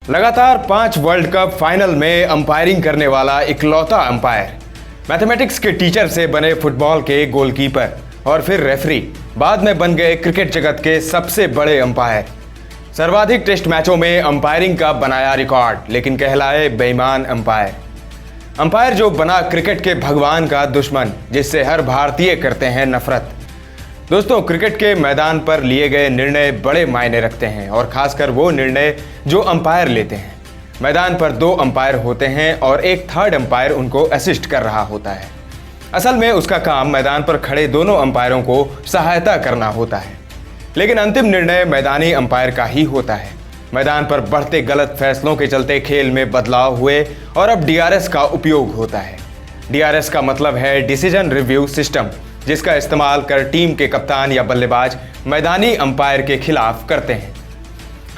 लगातार 5 world cup final में umpiring करने वाला इकलौता अंपायर, मैथमेटिक्स के टीचर से बने फुटबॉल के गोलकीपर और फिर रेफरी, बाद में बन गए क्रिकेट जगत के सबसे बड़े अंपायर। सर्वाधिक टेस्ट मैचों में अंपायरिंग का बनाया रिकॉर्ड, लेकिन कहलाए बेईमान अंपायर। अंपायर जो बना क्रिकेट के भगवान का दुश्मन, जिससे हर भारतीय करते हैं नफरत। दोस्तों, क्रिकेट के मैदान पर लिए गए निर्णय बड़े मायने रखते हैं, और खासकर वो निर्णय जो अंपायर लेते हैं। मैदान पर 2 अंपायर होते हैं और एक थर्ड अंपायर उनको असिस्ट कर रहा होता है। असल में उसका काम मैदान पर खड़े दोनों अंपायरों को सहायता करना होता है, लेकिन अंतिम निर्णय मैदानी अंपायर का ही होता है। मैदान पर बढ़ते गलत फैसलों के चलते खेल में बदलाव हुए और अब डीआरएस का उपयोग होता है। डीआरएस का मतलब है डिसीजन रिव्यू सिस्टम, जिसका इस्तेमाल कर टीम के कप्तान या बल्लेबाज मैदानी अंपायर के खिलाफ करते हैं।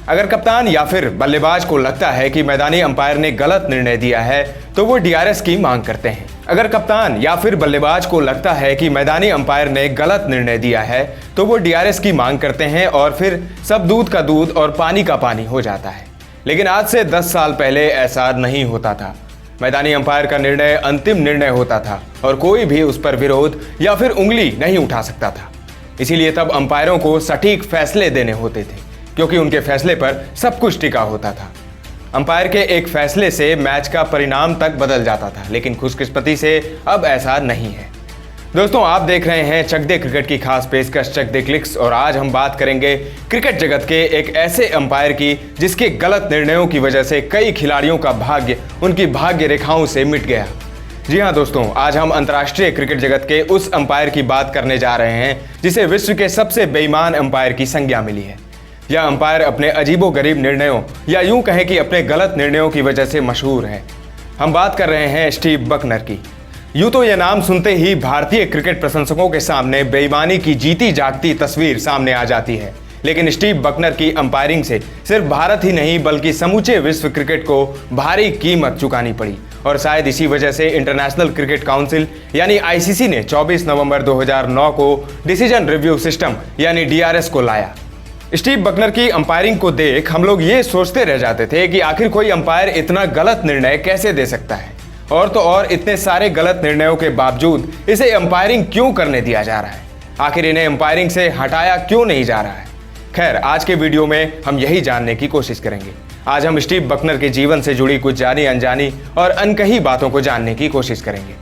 अगर कप्तान या फिर बल्लेबाज को लगता है कि मैदानी अंपायर ने गलत निर्णय दिया है, तो वो डीआरएस की मांग करते हैं। अगर कप्तान या फिर बल्लेबाज को लगता है कि मैदानी अंपायर ने गलत निर्णय दिया है, तो वो डीआरएस की मांग करते हैं, और फिर सब दूध का दूध और पानी का पानी हो जाता है। लेकिन आज से 10 साल पहले ऐसा नहीं होता था। मैदानी अंपायर का निर्णय अंतिम निर्णय होता था और कोई भी उस पर विरोध या फिर उंगली नहीं उठा सकता था। इसीलिए तब अंपायरों को सटीक फैसले देने होते थे, क्योंकि उनके फैसले पर सब कुछ टिका होता था। अंपायर के एक फैसले से मैच का परिणाम तक बदल जाता था, लेकिन खुशकिस्मती से अब ऐसा नहीं है। दोस्तों, आप देख रहे हैं चक दे क्रिकेट की खास पेशकश चक दे क्लिक्स, और आज हम बात करेंगे क्रिकेट जगत के एक ऐसे अंपायर की जिसके गलत निर्णयों की वजह से कई खिलाड़ियों का भाग्य उनकी भाग्य रेखाओं से मिट गया। जी हाँ दोस्तों, आज हम अंतर्राष्ट्रीय क्रिकेट जगत के उस अंपायर की बात करने जा रहे हैं जिसे विश्व के सबसे बेईमान अंपायर की संज्ञा मिली है। यह अंपायर अपने अजीबोगरीब निर्णयों, या यूं कहें कि अपने गलत निर्णयों की वजह से मशहूर है। हम बात कर रहे हैं स्टीव बकनर की। यूं तो यह नाम सुनते ही भारतीय क्रिकेट प्रशंसकों के सामने बेईमानी की जीती जागती तस्वीर सामने आ जाती है, लेकिन स्टीव बकनर की अंपायरिंग से सिर्फ भारत ही नहीं बल्कि समूचे विश्व क्रिकेट को भारी कीमत चुकानी पड़ी, और शायद इसी वजह से इंटरनेशनल क्रिकेट काउंसिल यानी आईसीसी ने 24 नवंबर 2009 को डिसीजन रिव्यू सिस्टम यानी डीआरएस को लाया। स्टीव बकनर की अंपायरिंग को देख हम लोग ये सोचते रह जाते थे कि आखिर कोई अंपायर इतना गलत निर्णय कैसे दे सकता है, और तो और इतने सारे गलत निर्णयों के बावजूद इसे अंपायरिंग क्यों करने दिया जा रहा है। आखिर इन्हें अंपायरिंग से हटाया क्यों नहीं जा रहा है। खैर, आज के वीडियो में हम यही जानने की कोशिश करेंगे। आज हम स्टीव बकनर के जीवन से जुड़ी कुछ जानी अनजानी और अनकही बातों को जानने की कोशिश करेंगे।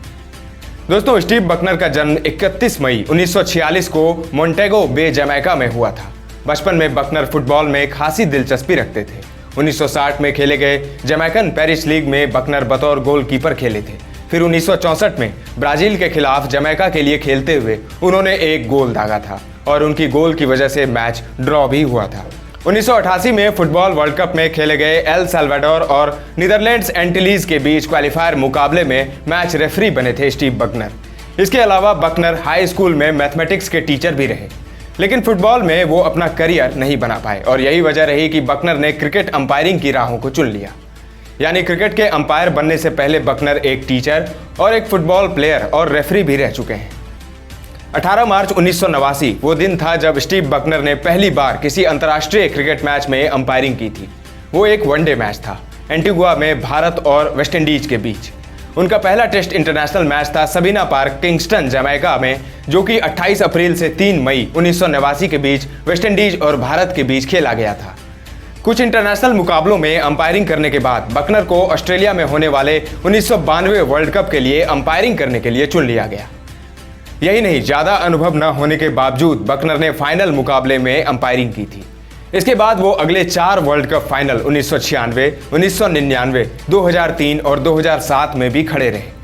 दोस्तों, स्टीव बकनर का जन्म 31 मई 1946 को मोंटेगो बे, जमैका में हुआ था। बचपन में बकनर फुटबॉल में खासी दिलचस्पी रखते थे। 1960 में खेले गए जमैकन पेरिस लीग में बकनर बतौर गोलकीपर खेले थे। फिर 1964 में ब्राजील के खिलाफ जमैका के लिए खेलते हुए उन्होंने एक गोल दागा था, और उनकी गोल की वजह से मैच ड्रॉ भी हुआ था। 1988 में फुटबॉल वर्ल्ड कप में खेले गए एल साल्वाडोर और नीदरलैंड्स एंटिलीज के बीच क्वालिफायर मुकाबले में मैच रेफरी बने थे स्टीव बकनर। इसके अलावा बकनर हाई स्कूल में मैथमेटिक्स के टीचर भी रहे, लेकिन फुटबॉल में वो अपना करियर नहीं बना पाए, और यही वजह रही कि बकनर ने क्रिकेट अंपायरिंग की राहों को चुन लिया। यानी क्रिकेट के अंपायर बनने से पहले बकनर एक टीचर और एक फुटबॉल प्लेयर और रेफरी भी रह चुके हैं। 18 मार्च 1989 वो दिन था जब स्टीव बकनर ने पहली बार किसी अंतर्राष्ट्रीय क्रिकेट मैच में अंपायरिंग की थी। वो एक वनडे मैच था, एंटीगुआ में भारत और वेस्टइंडीज के बीच। उनका पहला टेस्ट इंटरनेशनल मैच था सबीना पार्क, किंगस्टन, जमैका में, जो कि 28 अप्रैल से 3 मई 1989 के बीच वेस्टइंडीज और भारत के बीच खेला गया था। कुछ इंटरनेशनल मुकाबलों में अंपायरिंग करने के बाद बकनर को ऑस्ट्रेलिया में होने वाले 1992 वर्ल्ड कप के लिए अंपायरिंग करने के लिए चुन लिया गया। यही नहीं, ज्यादा अनुभव न होने के बावजूद बकनर ने फाइनल मुकाबले में अंपायरिंग की थी। इसके बाद वो अगले 4 वर्ल्ड कप फाइनल 1996, 1999, 2003 और 2007 में भी खड़े रहे।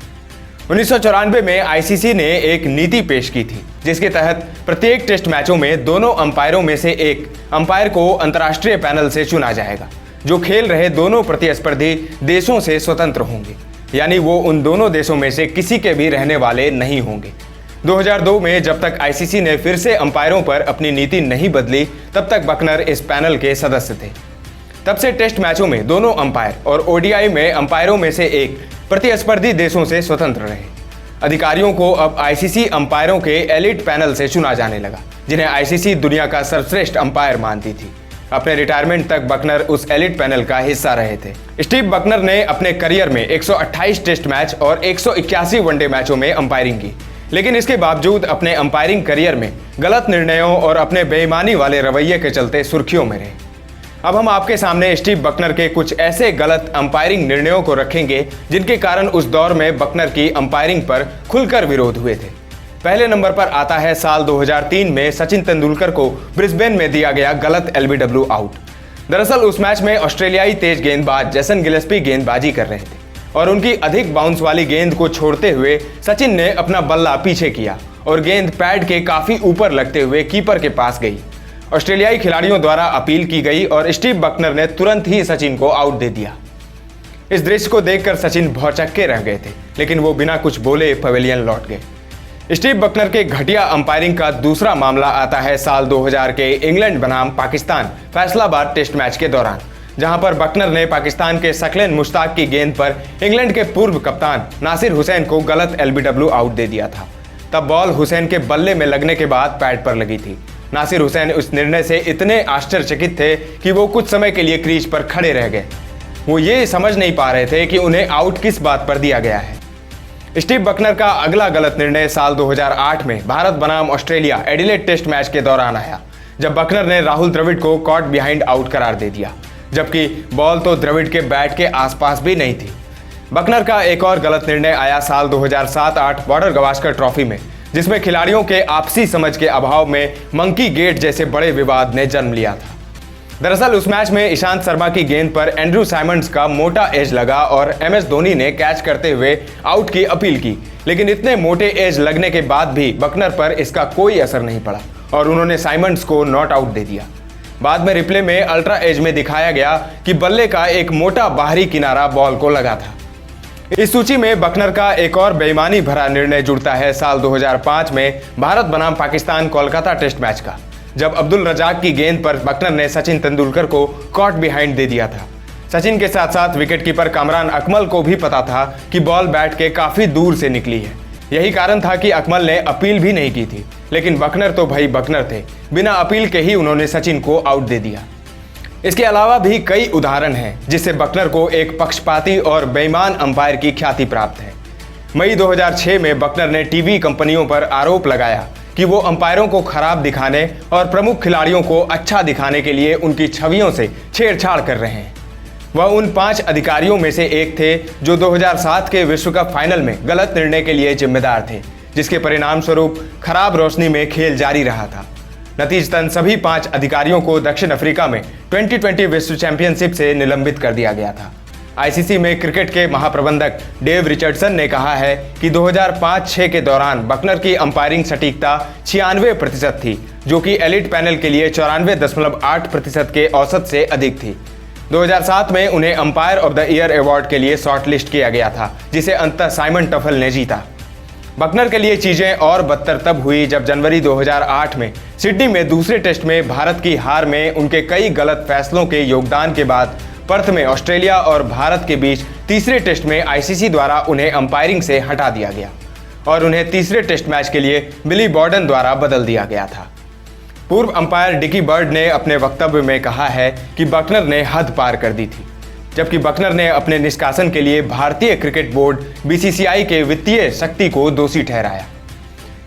1994 में आईसीसी ने एक नीति पेश की थी, जिसके तहत प्रत्येक टेस्ट मैचों में दोनों अंपायरों में से एक अंपायर को अंतर्राष्ट्रीय पैनल से चुना जाएगा, जो खेल रहे दोनों प्रतिस्पर्धी देशों से स्वतंत्र होंगे। यानी वो उन दोनों देशों में से किसी के भी रहने वाले नहीं होंगे। 2002 में जब तक आईसीसी ने फिर से अंपायरों पर अपनी नीति नहीं बदली, तब तक बकनर इस पैनल के सदस्य थे। तब से टेस्ट मैचों में दोनों अंपायर और ओडीआई में अंपायरों में से एक प्रतिस्पर्धी देशों से स्वतंत्र रहे। अधिकारियों को अब आईसीसी अंपायरों के एलिट पैनल से चुना जाने लगा, जिन्हें आईसीसी दुनिया का सर्वश्रेष्ठ अंपायर मानती थी। अपने रिटायरमेंट तक बकनर उस एलिट पैनल का हिस्सा रहे थे। स्टीव बकनर ने अपने करियर में 128 टेस्ट मैच और 181 वनडे मैचों में अंपायरिंग की, लेकिन इसके बावजूद अपने अंपायरिंग करियर में गलत निर्णयों और अपने बेईमानी वाले रवैये के चलते सुर्खियों में रहे। अब हम आपके सामने स्टीव बकनर के कुछ ऐसे गलत अंपायरिंग निर्णयों को रखेंगे जिनके कारण उस दौर में बकनर की अंपायरिंग पर खुलकर विरोध हुए थे। पहले नंबर पर आता है साल 2003 में सचिन तेंदुलकर को ब्रिस्बेन में दिया गया गलत एलबीडब्ल्यू आउट। दरअसल उस मैच में ऑस्ट्रेलियाई तेज गेंदबाज जेसन गिलेस्पी गेंदबाजी कर रहे थे और उनकी अधिक बाउंस वाली गेंद को छोड़ते हुए सचिन ने अपना बल्ला पीछे किया और गेंद पैड के काफी ऊपर लगते हुए कीपर के पास गई। ऑस्ट्रेलियाई खिलाड़ियों द्वारा अपील की गई और स्टीव बकनर ने तुरंत ही सचिन को आउट दे दिया। इस दृश्य को देखकर सचिन भौचक्के रह गए थे, लेकिन वो बिना कुछ बोले पवेलियन लौट गए। स्टीव बकनर के घटिया अंपायरिंग का दूसरा मामला आता है साल 2000 के इंग्लैंड बनाम पाकिस्तान फैसलाबाद टेस्ट मैच के दौरान, जहां पर बकनर ने पाकिस्तान के सकलेन मुश्ताक की गेंद पर इंग्लैंड के पूर्व कप्तान नासिर हुसैन को गलत एलबीडब्ल्यू आउट दे दिया था। तब बॉल हुसैन के बल्ले में लगने के बाद पैड पर लगी थी। नासिर हुसैन उस निर्णय से इतने आश्चर्यचकित थे कि वो कुछ समय के लिए क्रीज पर खड़े रह गए। वो ये समझ नहीं पा रहे थे कि उन्हें आउट किस बात पर दिया गया है। स्टीव बकनर का अगला गलत निर्णय साल 2008 में भारत बनाम ऑस्ट्रेलिया एडिलेड टेस्ट मैच के दौरान आया, जब बकनर ने राहुल द्रविड़ को कॉट बिहाइंड आउट करार दे दिया, जबकि बॉल तो द्रविड़ के बैट के आसपास भी नहीं थी। बकनर का एक और गलत निर्णय आया साल 2007-8 बॉर्डर गवास्कर ट्रॉफी में, जिसमें खिलाड़ियों के आपसी समझ के अभाव में मंकी गेट जैसे बड़े विवाद ने जन्म लिया था। दरअसल उस मैच में ईशांत शर्मा की गेंद पर एंड्रू साइमंड्स का मोटा एज लगा और एमएस धोनी ने कैच करते हुए आउट की अपील की, लेकिन इतने मोटे एज लगने के बाद भी बकनर पर इसका कोई असर नहीं पड़ा और उन्होंने साइमंड्स को नॉट आउट दे दिया। बाद में रिप्ले में अल्ट्रा एज में दिखाया गया कि बल्ले का एक मोटा बाहरी किनारा बॉल को लगा था। इस सूची में बकनर का एक और बेईमानी भरा निर्णय जुड़ता है साल 2005 में भारत बनाम पाकिस्तान कोलकाता टेस्ट मैच का, जब अब्दुल रजाक की गेंद पर बकनर ने सचिन तेंदुलकर को कॉट बिहाइंड दे दिया था। सचिन के साथ साथ विकेटकीपर कामरान अकमल को भी पता था कि बॉल बैट के काफी दूर से निकली है। यही कारण था कि अकमल ने अपील भी नहीं की थी, लेकिन बकनर तो भाई बकनर थे, बिना अपील के ही उन्होंने सचिन को आउट दे दिया। इसके अलावा भी कई उदाहरण हैं जिससे बकनर को एक पक्षपाती और बेईमान अंपायर की ख्याति प्राप्त है। मई 2006 में बकनर ने टीवी कंपनियों पर आरोप लगाया कि वो अंपायरों को खराब दिखाने और प्रमुख खिलाड़ियों को अच्छा दिखाने के लिए उनकी छवियों से छेड़छाड़ कर रहे हैं। वह उन 5 अधिकारियों में से एक थे जो 2007 के विश्व कप फाइनल में गलत निर्णय के लिए जिम्मेदार थे, जिसके परिणाम स्वरूप खराब रोशनी में खेल जारी रहा था। नतीजतन सभी 5 अधिकारियों को दक्षिण अफ्रीका में 2020 विश्व चैंपियनशिप से निलंबित कर दिया गया था। आईसीसी में क्रिकेट के महाप्रबंधक डेव रिचर्डसन ने कहा है कि 2005-06 के दौरान बकनर की अंपायरिंग सटीकता 96% थी, जो कि एलिट पैनल के लिए 94.8% के औसत से अधिक थी। 2007 में उन्हें umpire of the year award के लिए शॉर्टलिस्ट किया गया था, जिसे अंततः साइमन टफल ने जीता। बकनर के लिए चीजें और बदतर तब हुई जब जनवरी 2008 में सिडनी में दूसरे टेस्ट में भारत की हार में उनके कई गलत फैसलों के योगदान के बाद पर्थ में ऑस्ट्रेलिया और भारत के बीच तीसरे टेस्ट में आईसीसी द्वारा उन्हें अंपायरिंग से हटा दिया गया और उन्हें तीसरे टेस्ट मैच के लिए बिली बॉर्डन द्वारा बदल दिया गया था। पूर्व अंपायर डिकी बर्ड ने अपने वक्तव्य में कहा है कि बकनर ने हद पार कर दी थी, जबकि बकनर ने अपने निष्कासन के लिए भारतीय क्रिकेट बोर्ड बीसीसीआई के वित्तीय शक्ति को दोषी ठहराया।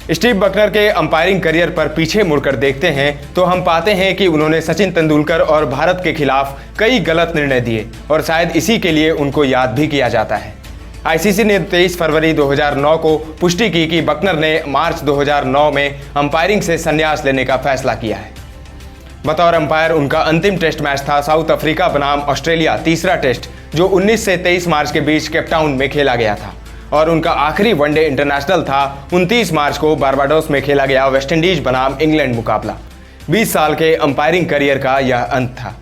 स्टीव बकनर के अंपायरिंग करियर पर पीछे मुड़कर देखते हैं तो हम पाते हैं कि उन्होंने सचिन तेंदुलकर और भारत के खिलाफ कई गलत निर्णय दिए और शायद इसी के लिए उनको याद भी किया जाता है। आईसीसी ने 23 फरवरी 2009 को पुष्टि की कि बकनर ने मार्च 2009 में अंपायरिंग से संन्यास लेने का फैसला किया है। बतौर अंपायर उनका अंतिम टेस्ट मैच था साउथ अफ्रीका बनाम ऑस्ट्रेलिया तीसरा टेस्ट, जो 19 से 23 मार्च के बीच केपटाउन में खेला गया था, और उनका आखिरी वनडे इंटरनेशनल था 29 मार्च को बारबाडोस में खेला गया वेस्टइंडीज बनाम इंग्लैंड मुकाबला। 20 साल के अंपायरिंग करियर का यह अंत था।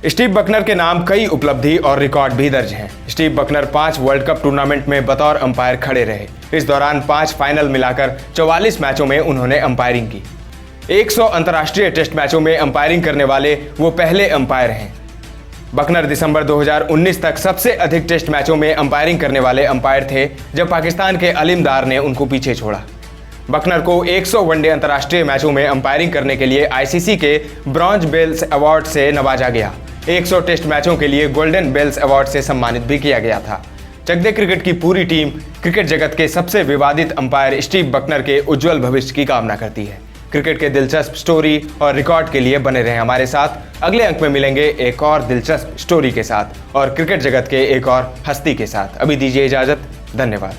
स्टीव बकनर के नाम कई उपलब्धि और रिकॉर्ड भी दर्ज हैं। Steve Bucknor 5 world cup tournament में बतौर अंपायर खड़े रहे। इस दौरान 5 फाइनल मिलाकर 44 मैचों में उन्होंने अंपायरिंग की। 100 अंतर्राष्ट्रीय टेस्ट मैचों में अंपायरिंग करने वाले वो पहले अंपायर हैं। बकनर दिसंबर 2019 तक सबसे अधिक टेस्ट मैचों में अंपायरिंग करने वाले अंपायर थे, जब पाकिस्तान के अलीम दार ने उनको पीछे छोड़ा। बकनर को 100 वनडे अंतर्राष्ट्रीय मैचों में अंपायरिंग करने के लिए आईसीसी के ब्रॉन्ज बेल्स अवार्ड से नवाजा गया। 100 टेस्ट मैचों के लिए गोल्डन बेल्स अवार्ड से सम्मानित भी किया गया था। चक दे क्रिकेट की पूरी टीम क्रिकेट जगत के सबसे विवादित अंपायर स्टीव बकनर के उज्जवल भविष्य की कामना करती है। क्रिकेट के दिलचस्प स्टोरी और रिकॉर्ड के लिए बने रहें हमारे साथ। अगले अंक में मिलेंगे एक और दिलचस्प स्टोरी के साथ और क्रिकेट जगत के एक और हस्ती के साथ। अभी दीजिए इजाजत। धन्यवाद।